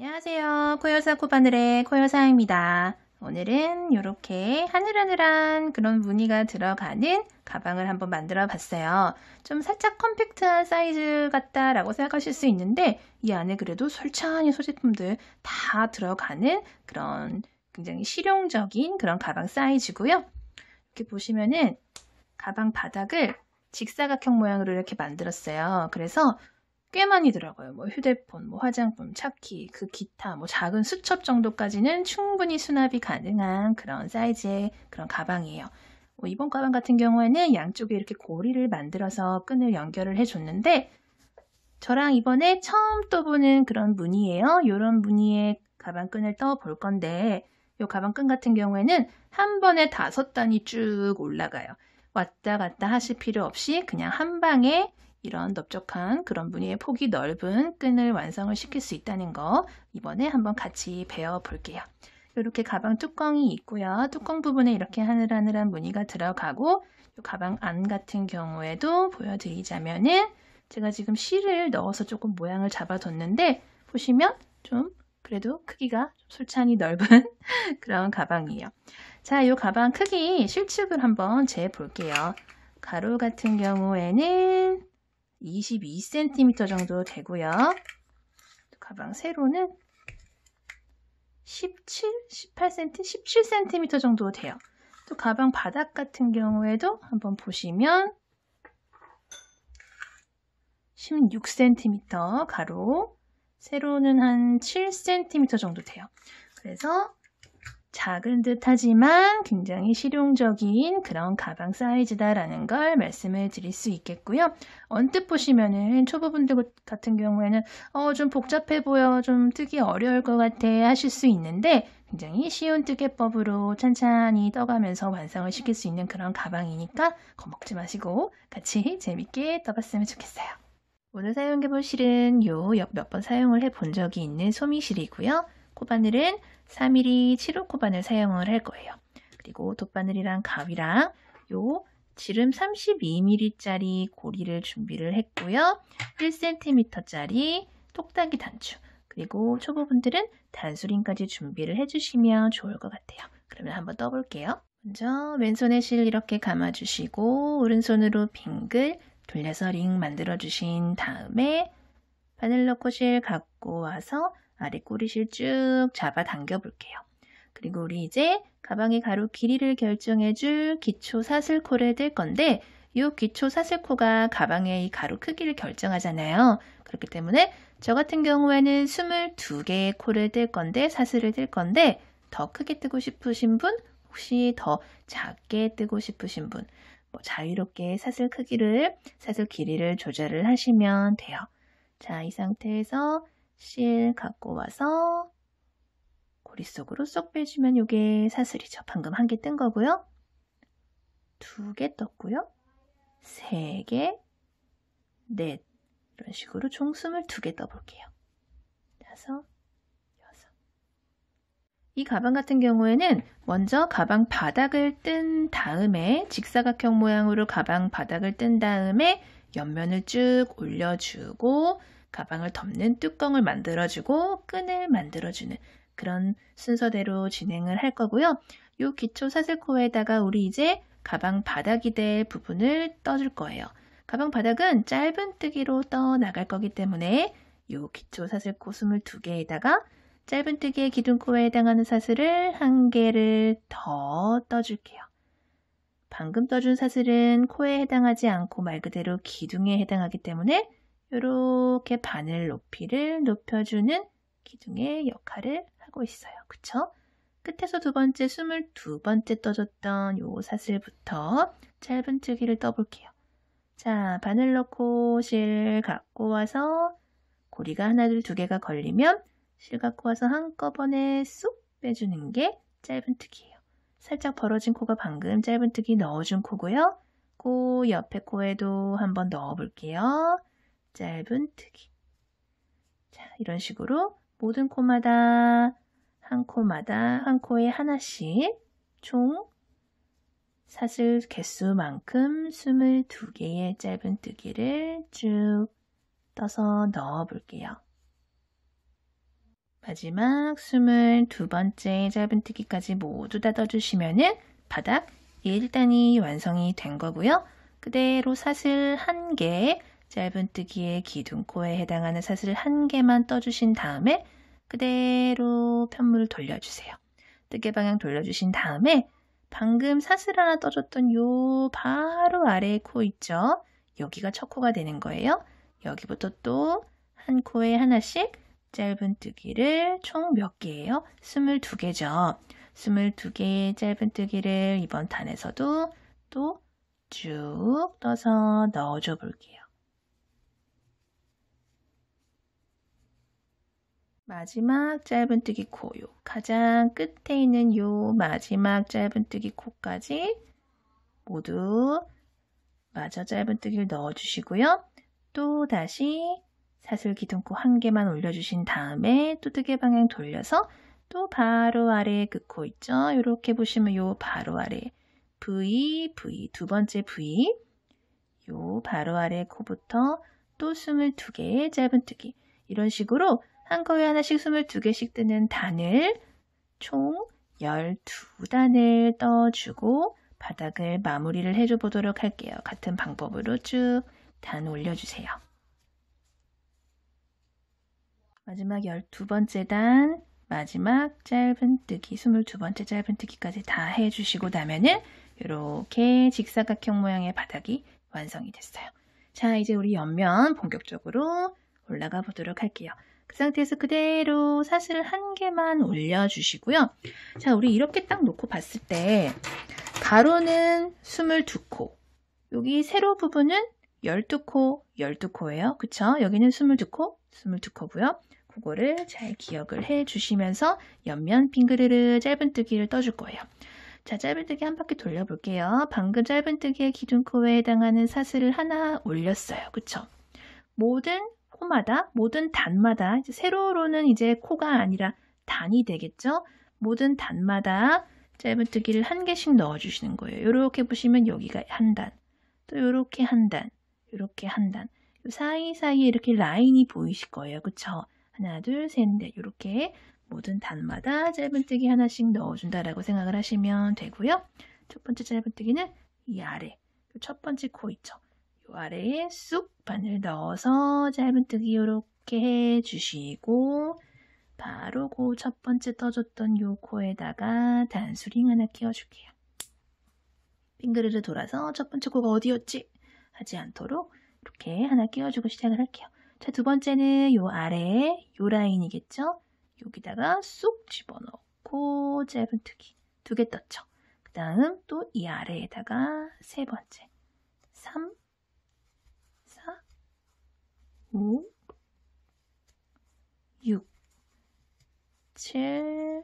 안녕하세요. 코요사 코바늘의 코요사입니다. 오늘은 이렇게 하늘하늘한 그런 무늬가 들어가는 가방을 한번 만들어 봤어요. 좀 살짝 컴팩트한 사이즈 같다라고 생각하실 수 있는데 이 안에 그래도 솔찬히 소지품들 다 들어가는 그런 굉장히 실용적인 그런 가방 사이즈고요. 이렇게 보시면은 가방 바닥을 직사각형 모양으로 이렇게 만들었어요. 그래서 꽤 많이 들어가요. 뭐 휴대폰, 뭐 화장품, 차키, 그 기타, 뭐 작은 수첩 정도까지는 충분히 수납이 가능한 그런 사이즈의 그런 가방이에요. 이번 가방 같은 경우에는 양쪽에 이렇게 고리를 만들어서 끈을 연결을 해줬는데 저랑 이번에 처음 떠보는 그런 무늬예요. 이런 무늬의 가방 끈을 떠볼 건데 이 가방 끈 같은 경우에는 한 번에 5단이 쭉 올라가요. 왔다 갔다 하실 필요 없이 그냥 한 방에 이런 넓적한 그런 무늬의 폭이 넓은 끈을 완성을 시킬 수 있다는 거 이번에 한번 같이 배워볼게요. 이렇게 가방 뚜껑이 있고요. 뚜껑 부분에 이렇게 하늘하늘한 무늬가 들어가고 이 가방 안 같은 경우에도 보여드리자면은 제가 지금 실을 넣어서 조금 모양을 잡아뒀는데 보시면 좀 그래도 크기가 솔찬히 넓은 그런 가방이에요. 자, 이 가방 크기 실측을 한번 재볼게요. 가로 같은 경우에는 22cm 정도 되고요. 가방 세로는 17, 18cm, 17cm 정도 돼요. 또 가방 바닥 같은 경우에도 한번 보시면 16cm 가로, 세로는 한 7cm 정도 돼요. 그래서 작은 듯 하지만 굉장히 실용적인 그런 가방 사이즈다라는 걸 말씀을 드릴 수 있겠고요. 언뜻 보시면은 초보분들 같은 경우에는 좀 복잡해 보여, 좀 뜨기 어려울 것 같아 하실 수 있는데 굉장히 쉬운 뜨개법으로 찬찬히 떠가면서 완성을 시킬 수 있는 그런 가방이니까 겁먹지 마시고 같이 재밌게 떠봤으면 좋겠어요. 오늘 사용해 볼 실은 요 몇 번 사용을 해 본 적이 있는 소미실이고요. 코바늘은 4mm 7호 코바늘 사용을 할 거예요. 그리고 돗바늘이랑 가위랑 요 지름 32mm짜리 고리를 준비를 했고요. 1cm짜리 똑딱이 단추 그리고 초보분들은 단수링까지 준비를 해주시면 좋을 것 같아요. 그러면 한번 떠볼게요. 먼저 왼손에 실 이렇게 감아주시고 오른손으로 빙글 돌려서 링 만들어 주신 다음에 바늘 넣고 실 갖고 와서 아래 꼬리실 쭉 잡아 당겨 볼게요. 그리고 우리 이제 가방의 가로 길이를 결정해 줄 기초 사슬코를 뜰 건데 이 기초 사슬코가 가방의 이 가로 크기를 결정하잖아요. 그렇기 때문에 저 같은 경우에는 22개의 코를 뜰 건데 사슬을 뜰 건데 더 크게 뜨고 싶으신 분 혹시 더 작게 뜨고 싶으신 분 자유롭게 사슬 크기를 사슬 길이를 조절을 하시면 돼요. 자, 이 상태에서 실 갖고 와서 고리 속으로 쏙 빼주면 이게 사슬이죠. 방금 한 개 뜬 거고요. 2개 떴고요. 3개, 4 이런 식으로 총 22개 떠볼게요. 5, 6 이 가방 같은 경우에는 먼저 가방 바닥을 뜬 다음에 직사각형 모양으로 가방 바닥을 뜬 다음에 옆면을 쭉 올려주고 가방을 덮는 뚜껑을 만들어주고 끈을 만들어주는 그런 순서대로 진행을 할 거고요. 이 기초 사슬코에다가 우리 이제 가방 바닥이 될 부분을 떠줄 거예요. 가방 바닥은 짧은 뜨기로 떠 나갈 거기 때문에 이 기초 사슬코 22개에다가 짧은 뜨기의 기둥코에 해당하는 사슬을 1개를 더 떠줄게요. 방금 떠준 사슬은 코에 해당하지 않고 말 그대로 기둥에 해당하기 때문에 이렇게 바늘 높이를 높여주는 기둥의 역할을 하고 있어요. 그쵸? 끝에서 22번째 떠줬던 요 사슬부터 짧은 뜨기를 떠볼게요. 자, 바늘 넣고 실 갖고 와서 고리가 하나, 둘, 2개가 걸리면 실 갖고 와서 한꺼번에 쏙 빼주는 게 짧은 뜨기예요. 살짝 벌어진 코가 방금 짧은 뜨기 넣어준 코고요. 코 옆에 코에도 한번 넣어볼게요. 짧은 뜨기. 자, 이런 식으로 모든 코마다 한 코에 하나씩 총 사슬 개수만큼 22개의 짧은 뜨기를 쭉 떠서 넣어 볼게요. 마지막 22번째 짧은뜨기까지 모두 다 떠주시면은 바닥 1단이 완성이 된 거고요. 그대로 사슬 1개, 짧은뜨기의 기둥코에 해당하는 사슬 1개만 떠주신 다음에 그대로 편물을 돌려주세요. 뜨개 방향 돌려주신 다음에 방금 사슬 하나 떠줬던 요 바로 아래에 코 있죠? 여기가 첫 코가 되는 거예요. 여기부터 또 한 코에 하나씩 짧은뜨기를 총 몇 개예요? 22개죠. 22개의 짧은뜨기를 이번 단에서도 또 쭉 떠서 넣어줘 볼게요. 마지막 짧은뜨기 코, 요 가장 끝에 있는 요 마지막 짧은뜨기 코까지 모두 마저 짧은뜨기를 넣어주시고요. 또 다시 사슬 기둥코 1개만 올려주신 다음에 또 뜨개 방향 돌려서 또 바로 아래에 그 코 있죠? 이렇게 보시면 요 바로 아래 V, 두 번째 V, 요 바로 아래 코부터 또 22개의 짧은뜨기. 이런 식으로 한 코에 하나씩 22개씩 뜨는 단을 총 12단을 떠주고 바닥을 마무리를 해줘 보도록 할게요. 같은 방법으로 쭉 단 올려주세요. 마지막 12번째 단, 마지막 짧은뜨기, 22번째 짧은뜨기까지 다 해주시고 나면은 이렇게 직사각형 모양의 바닥이 완성이 됐어요. 자, 이제 우리 옆면 본격적으로 올라가 보도록 할게요. 그 상태에서 그대로 사슬 1개만 올려주시고요. 자, 우리 이렇게 딱 놓고 봤을 때 가로는 22코, 여기 세로 부분은 12코, 12코예요. 그쵸? 여기는 22코, 22코고요. 그거를 잘 기억을 해주시면서 옆면 빙그르르 짧은뜨기를 떠줄 거예요. 자, 짧은뜨기 한 바퀴 돌려볼게요. 방금 짧은뜨기의 기둥코에 해당하는 사슬을 하나 올렸어요. 그쵸? 모든 코마다, 모든 단마다, 이제 세로로는 이제 코가 아니라 단이 되겠죠? 모든 단마다 짧은뜨기를 1개씩 넣어주시는 거예요. 이렇게 보시면 여기가 한 단, 또 이렇게 한 단, 이렇게 한 단. 사이사이에 이렇게 라인이 보이실 거예요. 그쵸? 하나, 둘, 셋, 넷. 이렇게 모든 단마다 짧은뜨기 하나씩 넣어준다라고 생각을 하시면 되고요. 첫 번째 짧은뜨기는 이 아래, 첫 번째 코 있죠? 이 아래에 쑥 바늘 넣어서 짧은뜨기 이렇게 해주시고 바로 그 첫 번째 떠줬던 요 코에다가 단수링 하나 끼워줄게요. 빙그르르 돌아서 첫 번째 코가 어디였지? 하지 않도록 이렇게 하나 끼워주고 시작을 할게요. 자, 두 번째는 요 아래에 요 라인이겠죠? 여기다가 쏙 집어넣고 짧은뜨기 2개 떴죠. 그 다음 또 이 아래에다가 세 번째 3, 4, 5, 6, 7,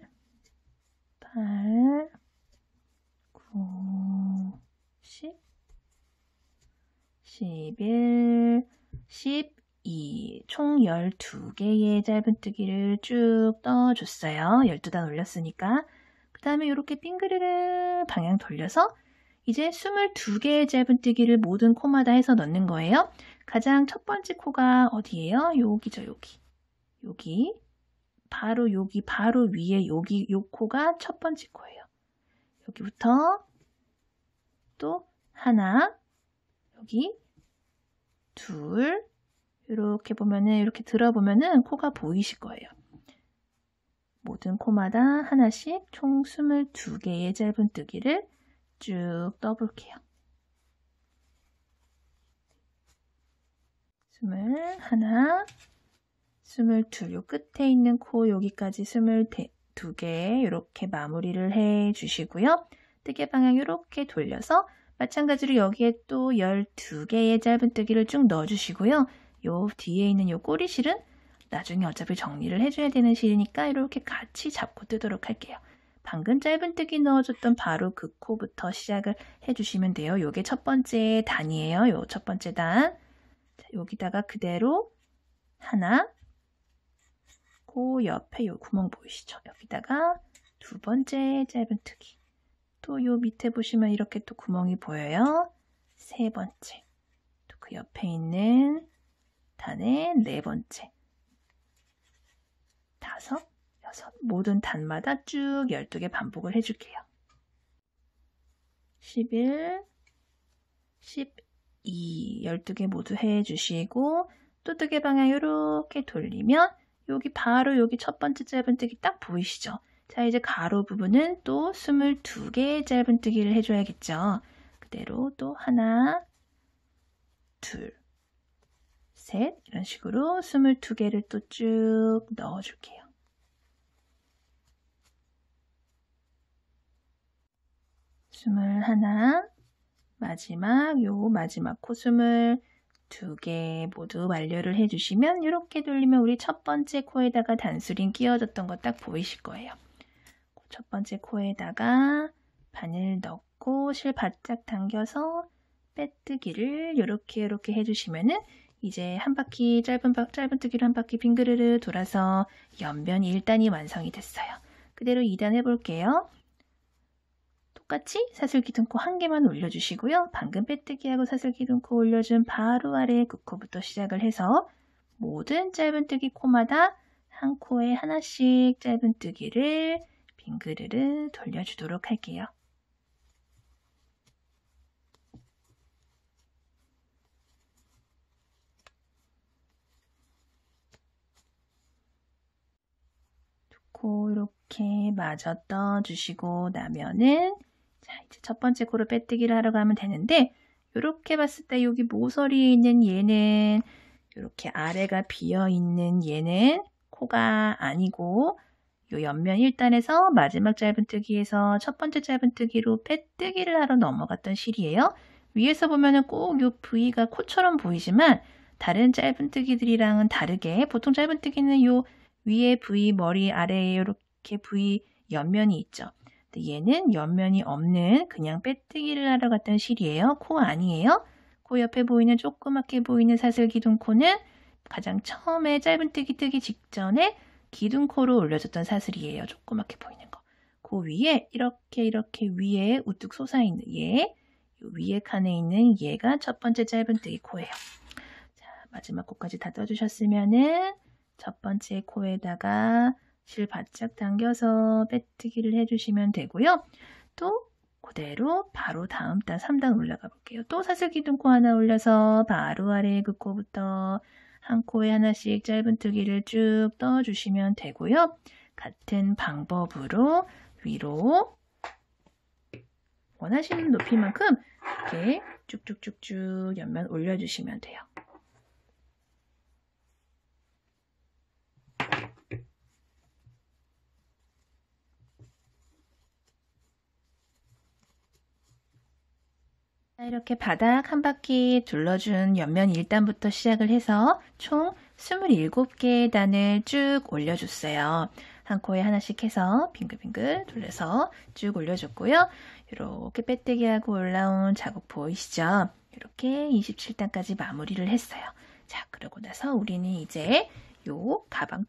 8, 9, 10, 11, 12, 총 12개의 짧은뜨기를 쭉 떠줬어요. 12단 올렸으니까. 그 다음에 이렇게 빙그르르 방향 돌려서 이제 22개의 짧은뜨기를 모든 코마다 해서 넣는 거예요. 가장 첫 번째 코가 어디예요? 여기죠, 여기. 여기. 바로 여기, 바로 위에 여기, 요 코가 첫 번째 코예요. 여기부터 또 하나, 여기 둘, 이렇게 보면은, 이렇게 들어보면은 코가 보이실 거예요. 모든 코마다 하나씩 총 22개의 짧은뜨기를 쭉 떠볼게요. 21, 22, 요 끝에 있는 코 여기까지 22개 이렇게 마무리를 해 주시고요. 뜨개 방향 이렇게 돌려서 마찬가지로 여기에 또 12개의 짧은뜨기를 쭉 넣어주시고요. 요 뒤에 있는 요 꼬리실은 나중에 어차피 정리를 해줘야 되는 실이니까 이렇게 같이 잡고 뜨도록 할게요. 방금 짧은뜨기 넣어줬던 바로 그 코부터 시작을 해주시면 돼요. 요게 첫 번째 단이에요. 요 첫 번째 단. 자, 여기다가 그대로 하나, 그 옆에 요 구멍 보이시죠? 여기다가 두 번째 짧은뜨기. 또 요 밑에 보시면 이렇게 또 구멍이 보여요. 세 번째. 또 그 옆에 있는 단의 네 번째. 5, 6 모든 단마다 쭉 12개 반복을 해줄게요. 11, 12, 12개 모두 해주시고 또뜨개 방향 이렇게 돌리면 여기 바로 여기 첫 번째 짧은뜨기 딱 보이시죠? 자, 이제 가로 부분은 또 22개의 짧은뜨기를 해줘야겠죠. 그대로 또 하나, 둘, 셋 이런 식으로 22개를 또 쭉 넣어줄게요. 21, 마지막 코 22개 모두 완료를 해주시면 이렇게 돌리면 우리 첫 번째 코에다가 단수링 끼워줬던 거 딱 보이실 거예요. 첫 번째 코에다가 바늘 넣고 실 바짝 당겨서 빼뜨기를 이렇게 해주시면은 이제 한 바퀴 짧은뜨기로 한 바퀴 빙그르르 돌아서 옆면 1단이 완성이 됐어요. 그대로 2단 해볼게요. 똑같이 사슬기둥코 한 개만 올려주시고요. 방금 빼뜨기하고 사슬기둥코 올려준 바로 아래 그 코부터 시작을 해서 모든 짧은뜨기 코마다 한 코에 하나씩 짧은뜨기를 빙그르르 돌려주도록 할게요. 두 코 이렇게 마저 떠주시고 나면은 자, 이제 첫 번째 코로 빼뜨기를 하러 가면 되는데 이렇게 봤을 때 여기 모서리에 있는 얘는 이렇게 아래가 비어있는 얘는 코가 아니고 요 옆면 1단에서 마지막 짧은뜨기에서 첫 번째 짧은뜨기로 빼뜨기를 하러 넘어갔던 실이에요. 위에서 보면은 꼭 요 부위가 코처럼 보이지만 다른 짧은뜨기들이랑은 다르게 보통 짧은뜨기는 요 위에 부위, 머리 아래에 이렇게 부위 옆면이 있죠. 얘는 옆면이 없는 그냥 빼뜨기를 하러 갔던 실이에요. 코 아니에요. 코 옆에 보이는 조그맣게 보이는 사슬기둥코는 가장 처음에 짧은뜨기 뜨기 직전에 기둥코로 올려줬던 사슬이에요. 조그맣게 보이는 거. 그 위에 이렇게 위에 우뚝 솟아있는 얘, 위에 칸에 있는 얘가 첫 번째 짧은뜨기 코예요. 자, 마지막 코까지 다 떠주셨으면은 첫 번째 코에다가 실 바짝 당겨서 빼뜨기를 해주시면 되고요. 또 그대로 바로 다음 단 3단 올라가 볼게요. 또 사슬기둥코 하나 올려서 바로 아래 그 코부터 한 코에 하나씩 짧은뜨기를 쭉 떠주시면 되고요. 같은 방법으로 위로 원하시는 높이만큼 이렇게 쭉쭉쭉쭉 옆면 올려주시면 돼요. 이렇게 바닥 한 바퀴 둘러준 옆면 1단부터 시작을 해서 총 27개의 단을 쭉 올려줬어요. 한 코에 하나씩 해서 빙글빙글 돌려서 쭉 올려줬고요. 이렇게 빼뜨기하고 올라온 자국 보이시죠? 이렇게 27단까지 마무리를 했어요. 자, 그러고 나서 우리는 이제 요 가방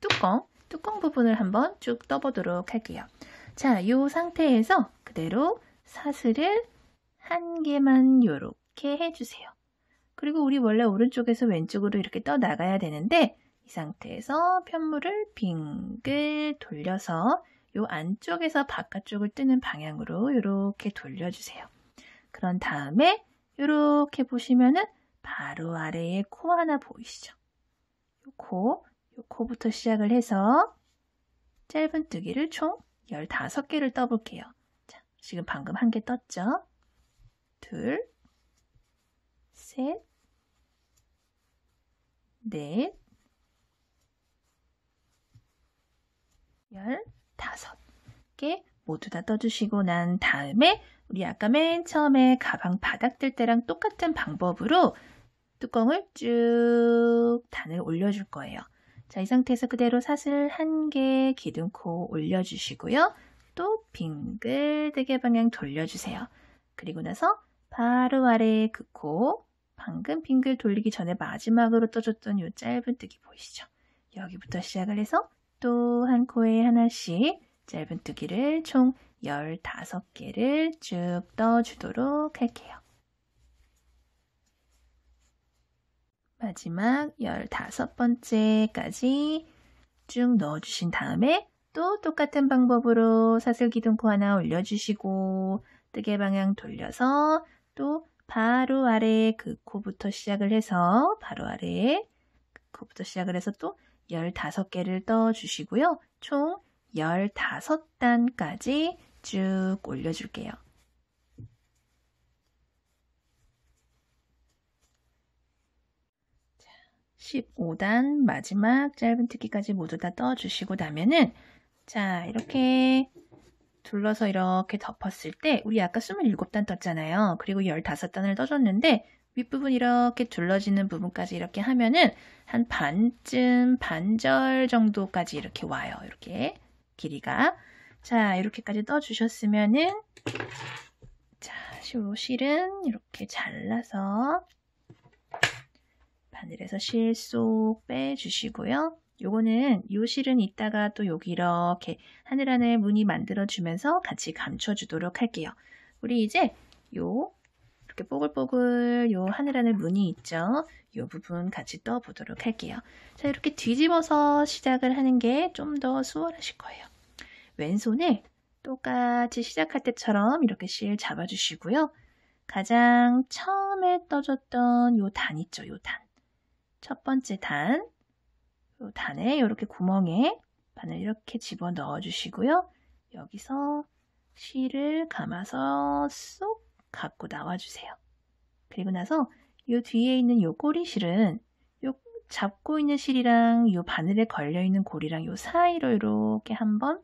뚜껑 부분을 한번 쭉 떠보도록 할게요. 자, 이 상태에서 그대로 사슬을 한 개만 이렇게 해주세요. 그리고 우리 원래 오른쪽에서 왼쪽으로 이렇게 떠 나가야 되는데 이 상태에서 편물을 빙글 돌려서 이 안쪽에서 바깥쪽을 뜨는 방향으로 이렇게 돌려주세요. 그런 다음에 이렇게 보시면은 바로 아래에 코 하나 보이시죠? 이 코부터 시작을 해서 짧은뜨기를 총 15개를 떠볼게요. 자, 지금 방금 한 개 떴죠? 둘, 셋, 넷, 15개 모두 다 떠주시고 난 다음에 우리 아까 맨 처음에 가방 바닥 뜰 때랑 똑같은 방법으로 뚜껑을 쭉 단을 올려줄 거예요. 자, 이 상태에서 그대로 사슬 한 개 기둥코 올려주시고요. 또 빙글대게 방향 돌려주세요. 그리고 나서 바로 아래에 그 코, 방금 빙글 돌리기 전에 마지막으로 떠줬던 이 짧은뜨기 보이시죠? 여기부터 시작을 해서 또 한 코에 하나씩 짧은뜨기를 총 15개를 쭉 떠주도록 할게요. 마지막 15번째까지 쭉 넣어주신 다음에 또 똑같은 방법으로 사슬 기둥코 하나 올려주시고 뜨개 방향 돌려서 또 바로 아래 그 코부터 시작을 해서 바로 아래 그 코부터 시작을 해서 또 15개를 떠주시고요. 총 15단까지 쭉 올려줄게요. 15단 마지막 짧은 특기까지 모두 다 떠주시고 나면은 자 이렇게 둘러서 이렇게 덮었을 때 우리 아까 27단 떴잖아요. 그리고 15단을 떠줬는데 윗부분 이렇게 둘러지는 부분까지 이렇게 하면은 한 반쯤 반절 정도까지 이렇게 와요. 이렇게 길이가. 자 이렇게까지 떠주셨으면은 자 요 실은 이렇게 잘라서 바늘에서 실 쏙 빼주시고요. 요거는 요 실은 이따가 또 여기 이렇게 하늘 안에 무늬 만들어주면서 같이 감춰주도록 할게요. 우리 이제 요 이렇게 뽀글뽀글 요 하늘 안에 무늬 있죠? 요 부분 같이 떠보도록 할게요. 자 이렇게 뒤집어서 시작을 하는 게 좀 더 수월하실 거예요. 왼손에 똑같이 시작할 때처럼 이렇게 실 잡아주시고요. 가장 처음에 떠줬던 요 단 있죠? 요 단. 첫 번째 단, 요 단에 이렇게 구멍에 바늘 이렇게 집어 넣어 주시고요. 여기서 실을 감아서 쏙 갖고 나와 주세요. 그리고 나서 요 뒤에 있는 요 꼬리실은 요 잡고 있는 실이랑 요 바늘에 걸려 있는 고리랑 요 사이로 이렇게 한번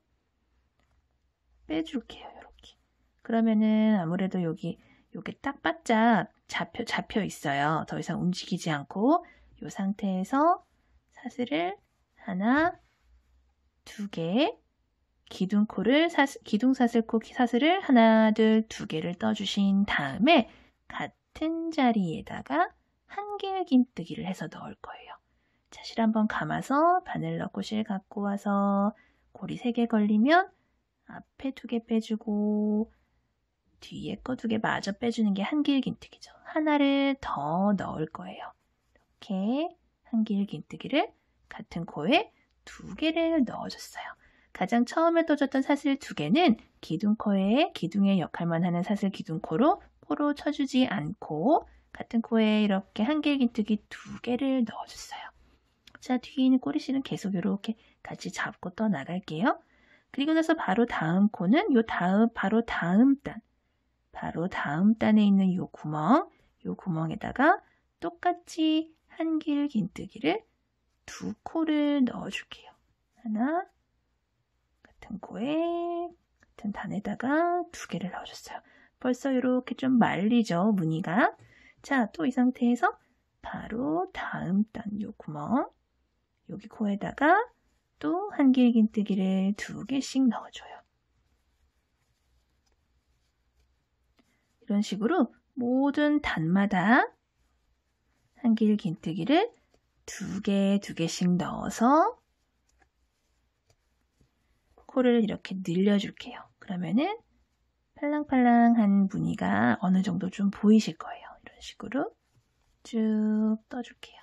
빼줄게요. 이렇게. 그러면은 아무래도 여기 요게 딱 바짝 잡혀 있어요. 더 이상 움직이지 않고 이 상태에서 사슬을 하나, 2개, 기둥사슬코 사슬을 하나, 둘, 2개를 떠주신 다음에 같은 자리에다가 한길긴뜨기를 해서 넣을 거예요. 자, 실 한번 감아서 바늘 넣고 실 갖고 와서 고리 3개 걸리면 앞에 2개 빼주고 뒤에 거 2개 마저 빼주는 게 한길긴뜨기죠. 하나를 더 넣을 거예요. 이렇게 한길긴뜨기를 같은 코에 2개를 넣어줬어요. 가장 처음에 떠줬던 사슬 2개는 기둥의 역할만 하는 사슬 기둥코로 포로 쳐주지 않고 같은 코에 이렇게 한길긴뜨기 2개를 넣어줬어요. 자, 뒤에 있는 꼬리실은 계속 이렇게 같이 잡고 떠나갈게요. 그리고 나서 바로 다음 코는 바로 다음 단에 있는 요 구멍에다가 똑같이 한길긴뜨기를 2코를 넣어줄게요. 하나, 같은 코에 같은 단에다가 2개를 넣어줬어요. 벌써 이렇게 좀 말리죠, 무늬가. 자, 또 이 상태에서 바로 다음 단 요 구멍, 여기 코에다가 또 한길긴뜨기를 2개씩 넣어줘요. 이런 식으로 모든 단마다 한길긴뜨기를 2개씩 넣어서 코를 이렇게 늘려줄게요. 그러면은 팔랑팔랑한 무늬가 어느 정도 좀 보이실 거예요. 이런 식으로 쭉 떠줄게요.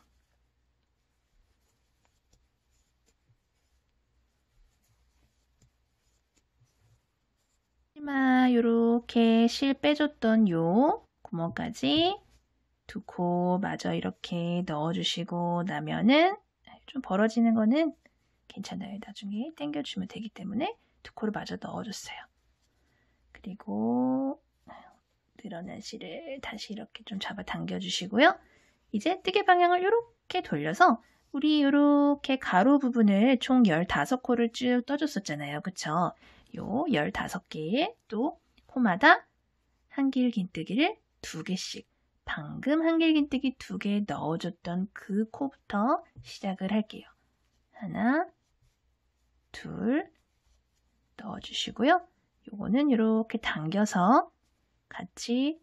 치마 요렇게 실 빼줬던 요 구멍까지 2코 마저 이렇게 넣어주시고 나면은 좀 벌어지는 거는 괜찮아요. 나중에 당겨주면 되기 때문에 2코를 마저 넣어줬어요. 그리고 늘어난 실을 다시 이렇게 좀 잡아 당겨주시고요. 이제 뜨개 방향을 이렇게 돌려서 우리 이렇게 가로 부분을 총 15코를 쭉 떠줬었잖아요. 그쵸? 요 15개의 또 코마다 한길긴뜨기를 2개씩 방금 한길긴뜨기 2개 넣어줬던 그 코부터 시작을 할게요. 하나, 둘 넣어주시고요. 요거는 이렇게 당겨서 같이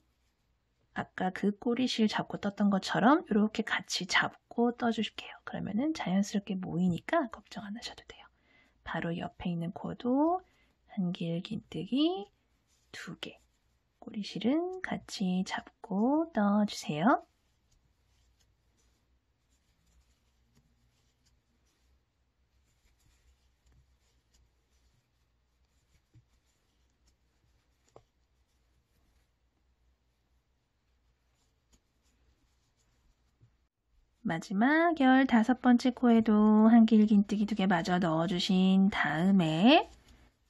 아까 그 꼬리실 잡고 떴던 것처럼 이렇게 같이 잡고 떠줄게요. 그러면은 자연스럽게 모이니까 걱정 안 하셔도 돼요. 바로 옆에 있는 코도 한길긴뜨기 2개 꼬리실은 같이 잡고 떠주세요. 마지막 15번째 코에도 한길긴뜨기 2개 마저 넣어주신 다음에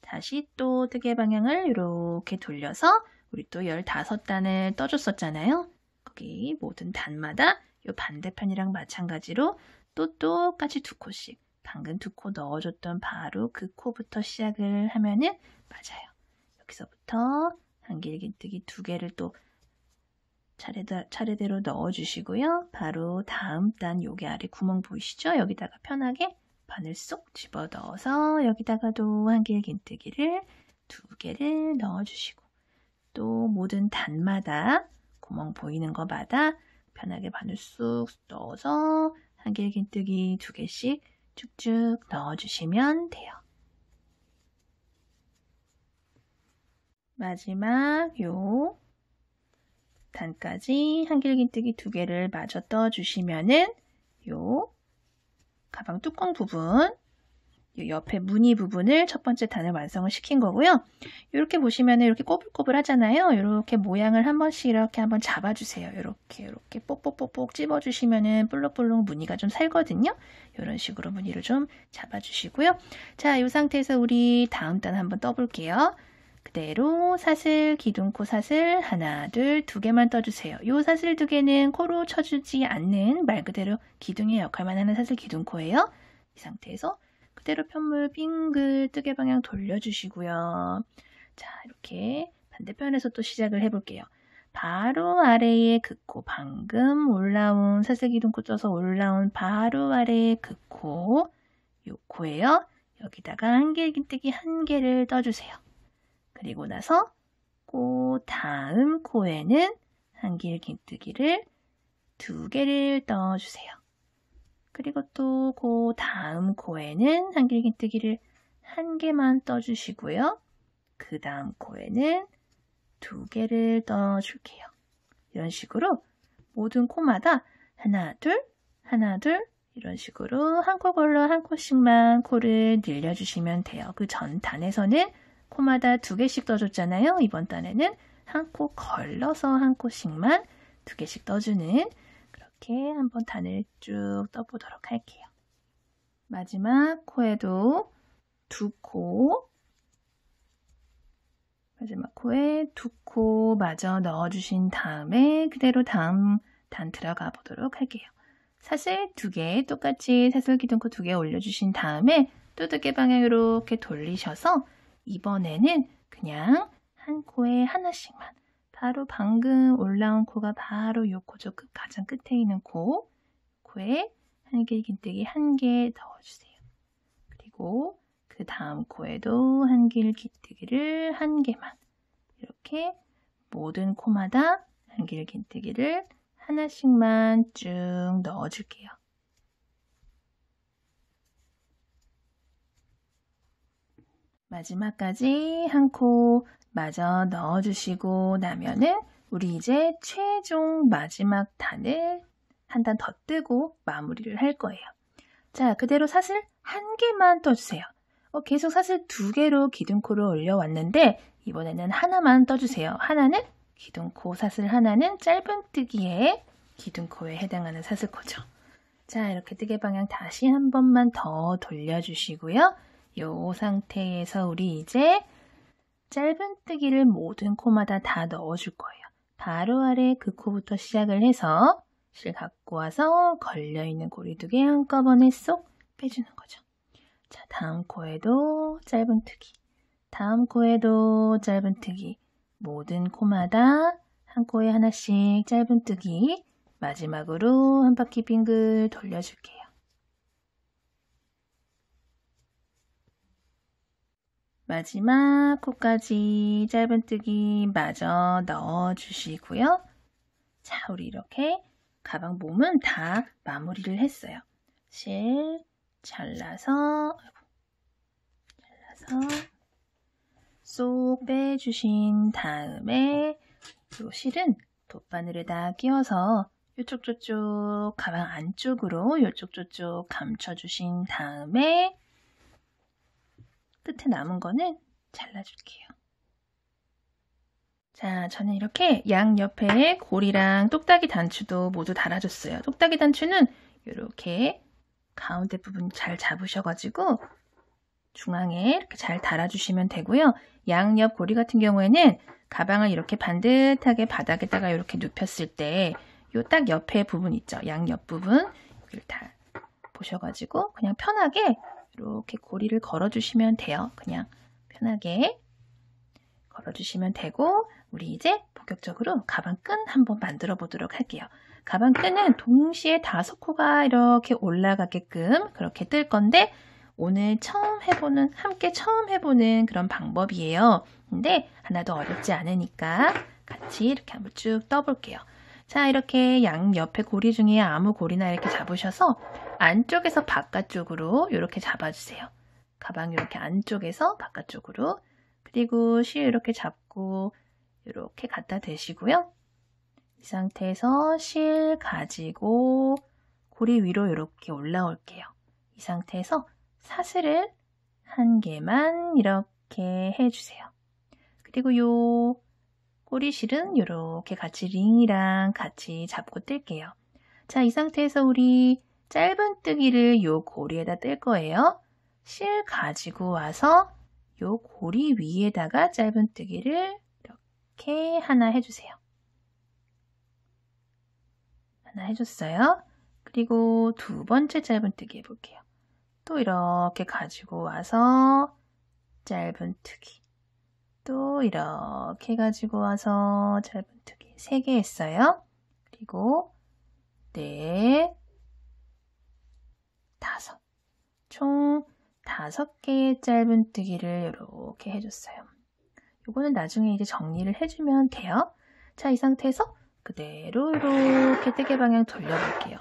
다시 또 뜨개 방향을 이렇게 돌려서 우리 또 15단을 떠줬었잖아요. 거기 모든 단마다 이 반대편이랑 마찬가지로 또 똑같이 2코씩 방금 2코 넣어줬던 바로 그 코부터 시작을 하면은 맞아요. 여기서부터 한길긴뜨기 2개를 또 차례대로 넣어주시고요. 바로 다음 단 여기 아래 구멍 보이시죠? 여기다가 편하게 바늘 쏙 집어 넣어서 여기다가도 한길긴뜨기를 2개를 넣어주시고 또 모든 단마다 구멍 보이는 거마다 편하게 바늘 쑥 넣어서 한길긴뜨기 2개씩 쭉쭉 넣어주시면 돼요. 마지막 요 단까지 한길긴뜨기 2개를 마저 떠주시면은 요 가방 뚜껑 부분, 요 옆에 무늬 부분을 첫 번째 단을 완성을 시킨 거고요. 이렇게 보시면은 이렇게 꼬불꼬불 하잖아요. 이렇게 모양을 한 번씩 이렇게 한번 잡아주세요. 이렇게 뽁뽁뽁뽁 찝어주시면은 볼록볼록 무늬가 좀 살거든요. 이런 식으로 무늬를 좀 잡아주시고요. 자, 이 상태에서 우리 다음 단 한번 떠볼게요. 그대로 사슬, 기둥코 사슬 하나, 둘, 2개만 떠주세요. 이 사슬 2개는 코로 쳐주지 않는 말 그대로 기둥의 역할만 하는 사슬 기둥코예요. 이 상태에서 그대로 편물 빙글 뜨개 방향 돌려주시고요. 자, 이렇게 반대편에서 또 시작을 해볼게요. 바로 아래에 그 코, 방금 올라온 사슬 기둥코 떠서 올라온 바로 아래에 그 코, 요 코예요. 여기다가 한길긴뜨기 1개를 떠주세요. 그리고 나서 그 다음 코에는 한길긴뜨기를 2개를 떠주세요. 그리고 또 그 다음 코에는 한길긴뜨기를 1개만 떠주시고요. 그 다음 코에는 2개를 떠줄게요. 이런 식으로 모든 코마다 하나, 둘, 하나, 둘 이런 식으로 한 코 걸러 한 코씩만 코를 늘려주시면 돼요. 그 전 단에서는 코마다 2개씩 떠줬잖아요. 이번 단에는 한 코 걸러서 한 코씩만 2개씩 떠주는 그렇게 한번 단을 쭉 떠보도록 할게요. 마지막 코에도 2코, 마지막 코에 2코 마저 넣어주신 다음에 그대로 다음 단 들어가 보도록 할게요. 사슬 2개, 똑같이 사슬 기둥코 2개 올려주신 다음에 또 뜨개 방향 이렇게 돌리셔서 이번에는 그냥 한 코에 하나씩만 바로 방금 올라온 코가 바로 요 코죠. 가장 끝에 있는 코에 한길긴뜨기 1개 넣어주세요. 그리고 그 다음 코에도 한길긴뜨기를 1개만 이렇게 모든 코마다 한길긴뜨기를 하나씩만 쭉 넣어줄게요. 마지막까지 한 코 마저 넣어주시고 나면은 우리 이제 최종 마지막 단을 한 단 더 뜨고 마무리를 할 거예요. 자, 그대로 사슬 1개만 떠주세요. 계속 사슬 2개로 기둥코를 올려왔는데 이번에는 하나만 떠주세요. 하나는 기둥코 사슬 하나는 짧은뜨기의 기둥코에 해당하는 사슬코죠. 자, 이렇게 뜨개 방향 다시 한 번만 더 돌려주시고요. 이 상태에서 우리 이제 짧은뜨기를 모든 코마다 다 넣어줄 거예요. 바로 아래 그 코부터 시작을 해서 실 갖고 와서 걸려있는 고리 2개 한꺼번에 쏙 빼주는 거죠. 자, 다음 코에도 짧은뜨기, 다음 코에도 짧은뜨기, 모든 코마다 한 코에 하나씩 짧은뜨기, 마지막으로 한 바퀴 빙글 돌려줄게요. 마지막 코까지 짧은뜨기 마저 넣어주시고요. 자, 우리 이렇게 가방 몸은 다 마무리를 했어요. 실 잘라서 쏙 빼주신 다음에 이 실은 돗바늘에다 끼워서 이쪽 저쪽 가방 안쪽으로 이쪽 저쪽 감춰주신 다음에 끝에 남은 거는 잘라줄게요. 자, 저는 이렇게 양옆에 고리랑 똑딱이 단추도 모두 달아줬어요. 똑딱이 단추는 이렇게 가운데 부분 잘 잡으셔가지고 중앙에 이렇게 잘 달아주시면 되고요. 양옆 고리 같은 경우에는 가방을 이렇게 반듯하게 바닥에다가 이렇게 눕혔을 때 요 딱 옆에 부분 있죠. 양옆 부분 여기를 다 보셔가지고 그냥 편하게 이렇게 고리를 걸어주시면 돼요. 그냥 편하게 걸어주시면 되고 우리 이제 본격적으로 가방 끈 한번 만들어 보도록 할게요. 가방 끈은 동시에 5코가 이렇게 올라가게끔 그렇게 뜰 건데 오늘 함께 처음 해보는 그런 방법이에요. 근데 하나도 어렵지 않으니까 같이 이렇게 한번 쭉 떠볼게요. 자, 이렇게 양옆에 고리 중에 아무 고리나 이렇게 잡으셔서 안쪽에서 바깥쪽으로 이렇게 잡아주세요. 가방 이렇게 안쪽에서 바깥쪽으로 그리고 실 이렇게 잡고 이렇게 갖다 대시고요. 이 상태에서 실 가지고 고리 위로 이렇게 올라올게요. 이 상태에서 사슬을 한 개만 이렇게 해주세요. 그리고 요 꼬리실은 이렇게 같이 링이랑 같이 잡고 뜰게요. 자, 이 상태에서 우리 짧은뜨기를 요 고리에다 뜰 거예요. 실 가지고 와서 요 고리 위에다가 짧은뜨기를 이렇게 하나 해주세요. 하나 해줬어요. 그리고 두 번째 짧은뜨기 해볼게요. 또 이렇게 가지고 와서 짧은뜨기 또 이렇게 가지고 와서 짧은뜨기 3개 했어요. 그리고 넷, 5 총 5개의 짧은뜨기를 이렇게 해줬어요. 요거는 나중에 이제 정리를 해주면 돼요. 자, 이 상태에서 그대로 이렇게 뜨개 방향 돌려볼게요.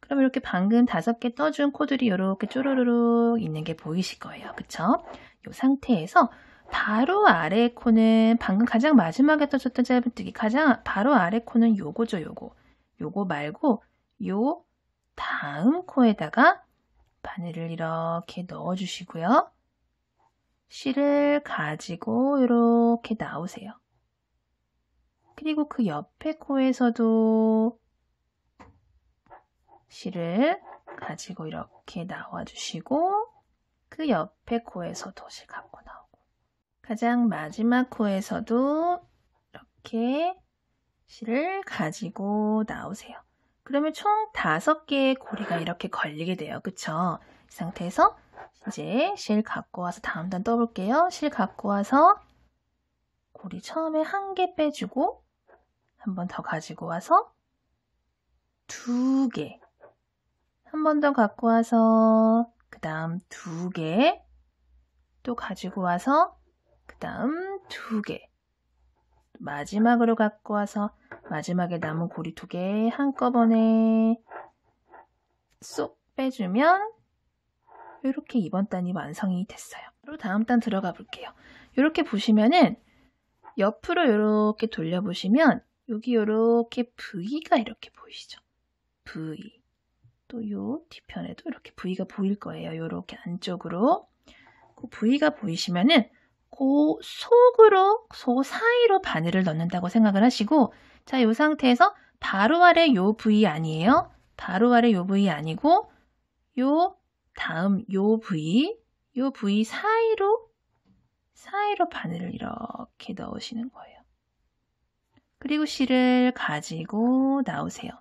그럼 이렇게 방금 5개 떠준 코들이 이렇게 쪼르르륵 있는 게 보이실 거예요. 그쵸? 이 상태에서 바로 아래 코는 방금 가장 마지막에 떠줬던 짧은뜨기 가장 바로 아래 코는 요거죠. 요거 말고 요 다음 코에다가 바늘을 이렇게 넣어주시고요. 실을 가지고 이렇게 나오세요. 그리고 그 옆에 코에서도 실을 가지고 이렇게 나와주시고 그 옆에 코에서도 실 갖고 나오고 가장 마지막 코에서도 이렇게 실을 가지고 나오세요. 그러면 총 5개의 고리가 이렇게 걸리게 돼요. 그쵸? 이 상태에서 이제 실 갖고 와서 다음 단 떠볼게요. 실 갖고 와서 고리 처음에 1개 빼주고 한 번 더 가지고 와서 2개 한 번 더 갖고 와서 그 다음 2개 또 가지고 와서 그 다음 2개 마지막으로 갖고 와서 마지막에 남은 고리 2개 한꺼번에 쏙 빼주면 이렇게 이번 단이 완성이 됐어요. 그리고 다음 단 들어가 볼게요. 이렇게 보시면은 옆으로 이렇게 돌려보시면 여기 이렇게 V가 이렇게 보이시죠? V. 또 요 뒤편에도 이렇게 V가 보일 거예요. 이렇게 안쪽으로. 그 V가 보이시면은 그 속으로, 속 사이로 바늘을 넣는다고 생각을 하시고, 자, 이 상태에서 바로 아래 요 V 아니에요? 바로 아래 요 V 아니고, 요 다음 요 V 사이로 바늘을 이렇게 넣으시는 거예요. 그리고 실을 가지고 나오세요.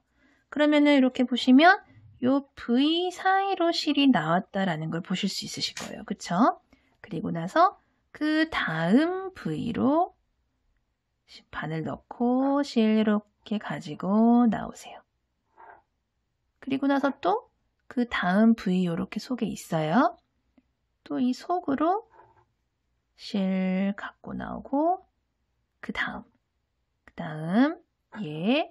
그러면은 이렇게 보시면 요 V 사이로 실이 나왔다라는 걸 보실 수 있으실 거예요. 그쵸? 그리고 나서 그 다음 V로 바늘 넣고 실 이렇게 가지고 나오세요. 그리고 나서 또 그 다음 V 이렇게 속에 있어요. 또 이 속으로 실 갖고 나오고 그 다음 얘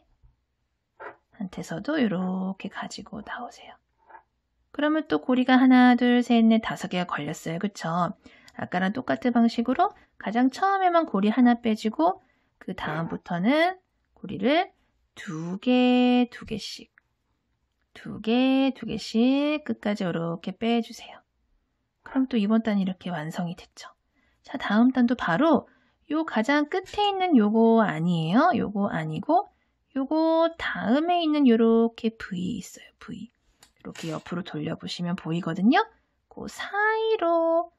한테서도 이렇게 가지고 나오세요. 그러면 또 고리가 하나, 둘, 셋, 넷, 5개가 걸렸어요. 그쵸? 아까랑 똑같은 방식으로 가장 처음에만 고리 하나 빼주고 그 다음부터는 고리를 2개, 2개씩 2개, 2개씩 끝까지 이렇게 빼주세요. 그럼 또 이번 단이 이렇게 완성이 됐죠. 자, 다음 단도 바로 요 가장 끝에 있는 요거 아니에요. 요거 아니고 요거 다음에 있는 요렇게 V 있어요. V. 이렇게 옆으로 돌려보시면 보이거든요. 그 사이로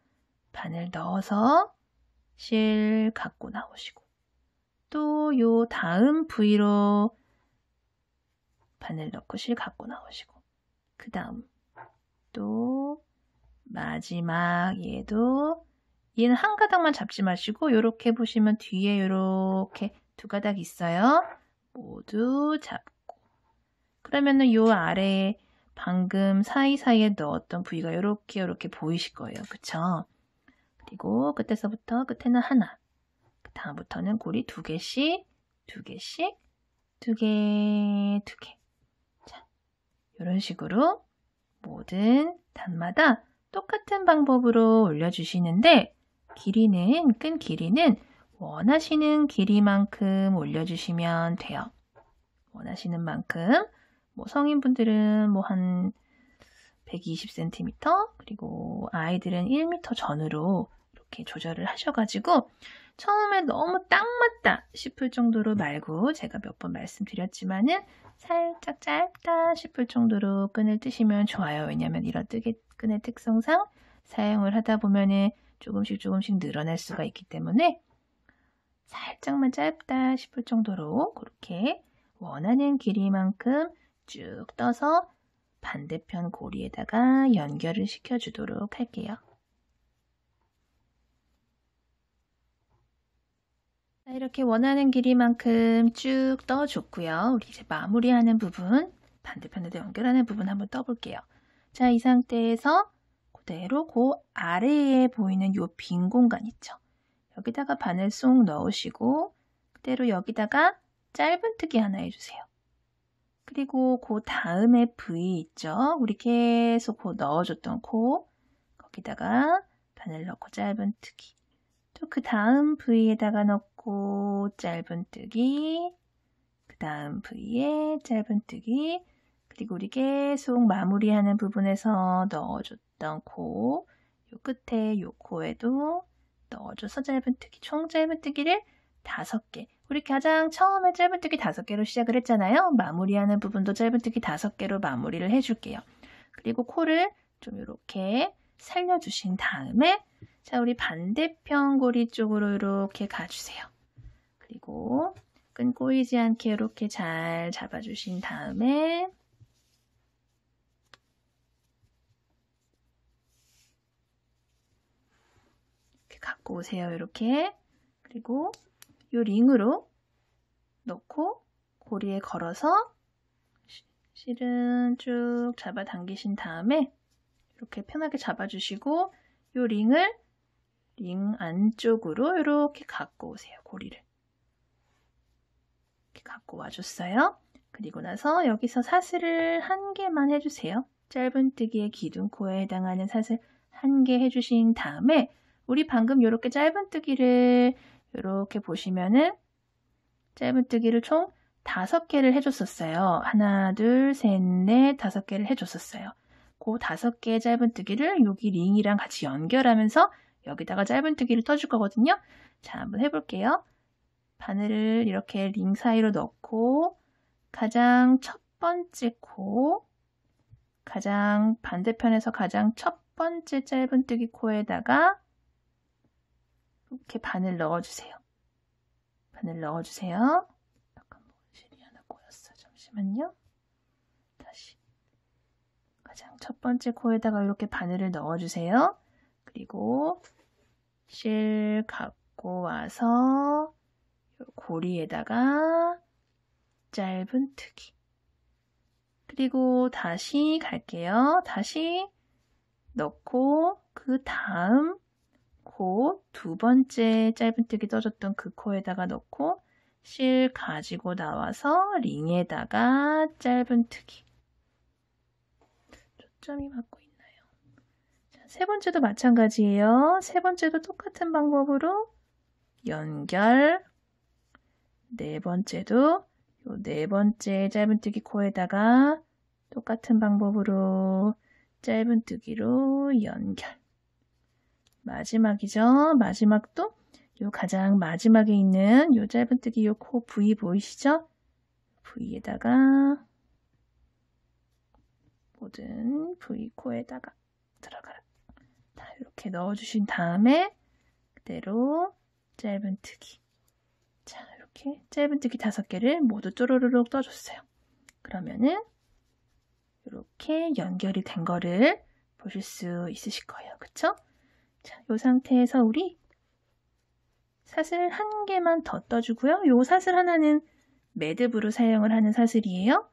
바늘 넣어서 실 갖고 나오시고 또 요 다음 V로 바늘 넣고 실 갖고 나오시고 그 다음 또 마지막 얘도 얘는 한 가닥만 잡지 마시고 요렇게 보시면 뒤에 요렇게 두 가닥 있어요. 모두 잡고 그러면은 요 아래에 방금 사이사이에 넣었던 부위가 요렇게 보이실 거예요. 그쵸? 그리고 끝에서부터 끝에는 하나 그 다음부터는 고리 두 개씩 두 개씩 두 개 두 개 자, 이런 식으로 모든 단마다 똑같은 방법으로 올려주시는데 끈 길이는 원하시는 길이만큼 올려주시면 돼요. 원하시는 만큼 뭐 성인분들은 뭐 한 120cm 그리고 아이들은 1m 전후로 이렇게 조절을 하셔가지고 처음에 너무 딱 맞다 싶을 정도로 말고 제가 몇 번 말씀드렸지만은 살짝 짧다 싶을 정도로 끈을 뜨시면 좋아요. 왜냐하면 이런 끈의 특성상 사용을 하다 보면은 조금씩 늘어날 수가 있기 때문에 살짝만 짧다 싶을 정도로 그렇게 원하는 길이만큼 쭉 떠서 반대편 고리에다가 연결을 시켜주도록 할게요. 이렇게 원하는 길이만큼 쭉 떠줬고요. 우리 이제 마무리하는 부분, 반대편에도 연결하는 부분 한번 떠볼게요. 자, 이 상태에서 그대로 그 아래에 보이는 요 빈 공간 있죠. 여기다가 바늘 쏙 넣으시고 그대로 여기다가 짧은뜨기 하나 해주세요. 그리고 그 다음에 V 있죠. 우리 계속 그 넣어줬던 거기다가 바늘 넣고 짧은뜨기. 또 그 다음 V에다가 넣고 짧은뜨기. 그 다음 V에 짧은뜨기. 그리고 우리 계속 마무리하는 부분에서 넣어줬던 요 끝에 요 코에도 넣어줘서 짧은뜨기. 총 짧은뜨기를 5개. 우리 가장 처음에 짧은뜨기 5개로 시작을 했잖아요. 마무리하는 부분도 짧은뜨기 5개로 마무리를 해줄게요. 그리고 코를 좀 이렇게 살려주신 다음에 자, 우리 반대편 고리 쪽으로 이렇게 가주세요. 그리고 끈 꼬이지 않게 이렇게 잘 잡아주신 다음에 이렇게 갖고 오세요. 이렇게. 그리고 이 링으로 넣고 고리에 걸어서 실은 쭉 잡아당기신 다음에 이렇게 편하게 잡아주시고 이 링을 링 안쪽으로 이렇게 갖고 오세요. 고리를 이렇게 갖고 와줬어요. 그리고 나서 여기서 사슬을 1개만 해주세요. 짧은뜨기의 기둥코에 해당하는 사슬 1개 해주신 다음에 우리 방금 이렇게 짧은뜨기를 이렇게 보시면은 짧은뜨기를 총 5개를 해줬었어요. 하나, 둘, 셋, 넷, 5개를 해줬었어요. 그 5개의 짧은뜨기를 여기 링이랑 같이 연결하면서 여기다가 짧은뜨기를 떠줄 거거든요. 자, 한번 해볼게요. 바늘을 이렇게 링 사이로 넣고 가장 첫 번째 가장 반대편에서 가장 첫 번째 짧은뜨기 코에다가 이렇게 바늘 넣어주세요. 바늘 넣어주세요. 잠깐만, 실이 하나 꼬였어. 잠시만요. 다시. 가장 첫 번째 코에다가 이렇게 바늘을 넣어주세요. 그리고 실 갖고 와서 고리에다가 짧은뜨기. 그리고 다시 갈게요. 다시 넣고 그 다음 코 2번째 짧은뜨기 떠줬던 그 코에다가 넣고 실 가지고 나와서 링에다가 짧은뜨기. 초점이 맞고 있나요? 자, 3번째도 마찬가지예요. 3번째도 똑같은 방법으로 연결. 4번째도 요 4번째 짧은뜨기 코에다가 똑같은 방법으로 짧은뜨기로 연결. 마지막이죠. 마지막도 요 가장 마지막에 있는 요 짧은뜨기 요 코 부위 보이시죠? V에다가 모든 V 코에다가 들어가라. 이렇게 넣어주신 다음에 그대로 짧은뜨기. 자, 이렇게 짧은뜨기 5개를 모두 쪼르르륵 떠줬어요. 그러면은 이렇게 연결이 된 거를 보실 수 있으실 거예요. 그쵸? 자, 이 상태에서 우리 사슬 1개만 더 떠주고요. 이 사슬 하나는 매듭으로 사용을 하는 사슬이에요.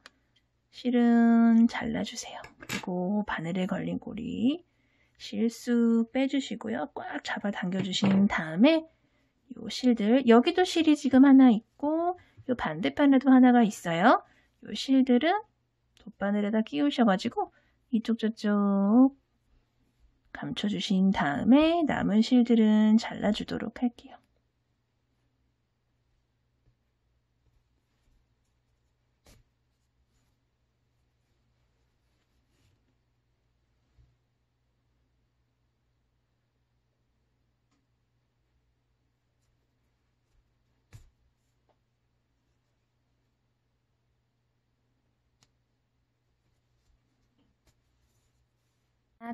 실은 잘라주세요. 그리고 바늘에 걸린 고리 실수 빼주시고요. 꽉 잡아 당겨주신 다음에 요 실들, 여기도 실이 지금 하나 있고 요 반대편에도 하나가 있어요. 요 실들은 돗바늘에다 끼우셔가지고 이쪽 저쪽 감춰주신 다음에 남은 실들은 잘라주도록 할게요.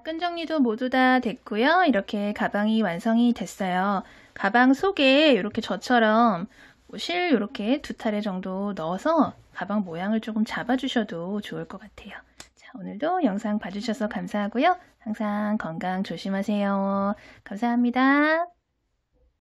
끈 정리도 모두 다 됐고요. 이렇게 가방이 완성이 됐어요. 가방 속에 이렇게 저처럼 실 이렇게 2타래 정도 넣어서 가방 모양을 조금 잡아주셔도 좋을 것 같아요. 자, 오늘도 영상 봐주셔서 감사하고요. 항상 건강 조심하세요. 감사합니다.